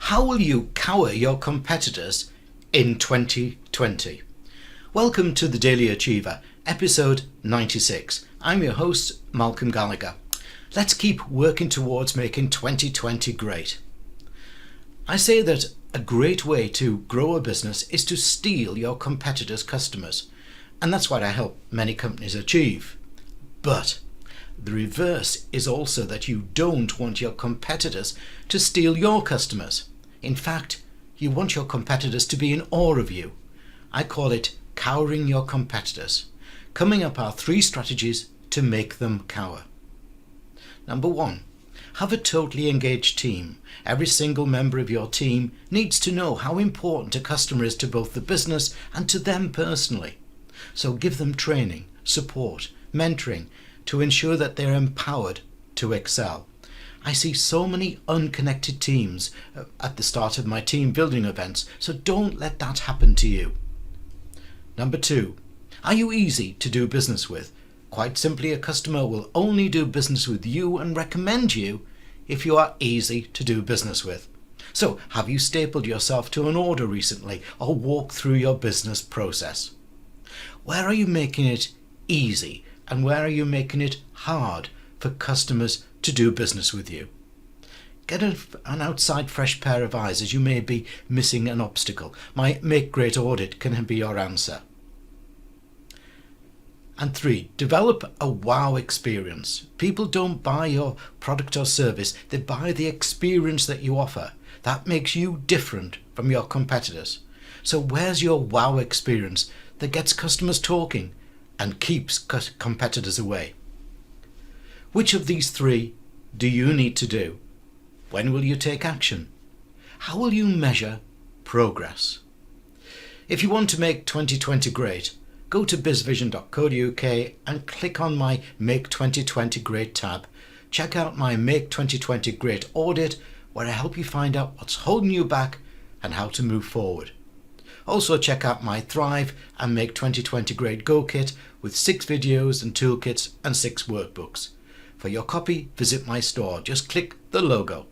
How will you cower your competitors in 2020? Welcome to the Daily Achiever, episode 96. I'm your host, Malcolm Gallagher. Let's keep working towards making 2020 great. I say that a great way to grow a business is to steal your competitors' customers, and that's what I help many companies achieve. But the reverse is also that you don't want your competitors to steal your customers. In fact, you want your competitors to be in awe of you. I call it cowering your competitors. Coming up are 3 strategies to make them cower. Number 1, have a totally engaged team. Every single member of your team needs to know how important a customer is to both the business and to them personally. So give them training, support, mentoring to ensure that they're empowered to excel. I see so many unconnected teams at the start of my team building events, so don't let that happen to you. Number 2, are you easy to do business with? Quite simply, a customer will only do business with you and recommend you if you are easy to do business with. So, have you stapled yourself to an order recently or walked through your business process? Where are you making it easy and where are you making it hard for customers to do business with you? Get an outside fresh pair of eyes as you may be missing an obstacle. My Make Great audit can be your answer. And 3, develop a wow experience. People don't buy your product or service, they buy the experience that you offer. That makes you different from your competitors. So where's your wow experience that gets customers talking and keeps competitors away? Which of these 3 do you need to do? When will you take action? How will you measure progress? If you want to make 2020 great, go to bizvision.co.uk and click on my Make 2020 Great tab. Check out my Make 2020 Great audit, where I help you find out what's holding you back and how to move forward. Also check out my Thrive and Make 2020 Great Go kit with 6 videos and toolkits and 6 workbooks. For your copy, visit my store. Just click the logo.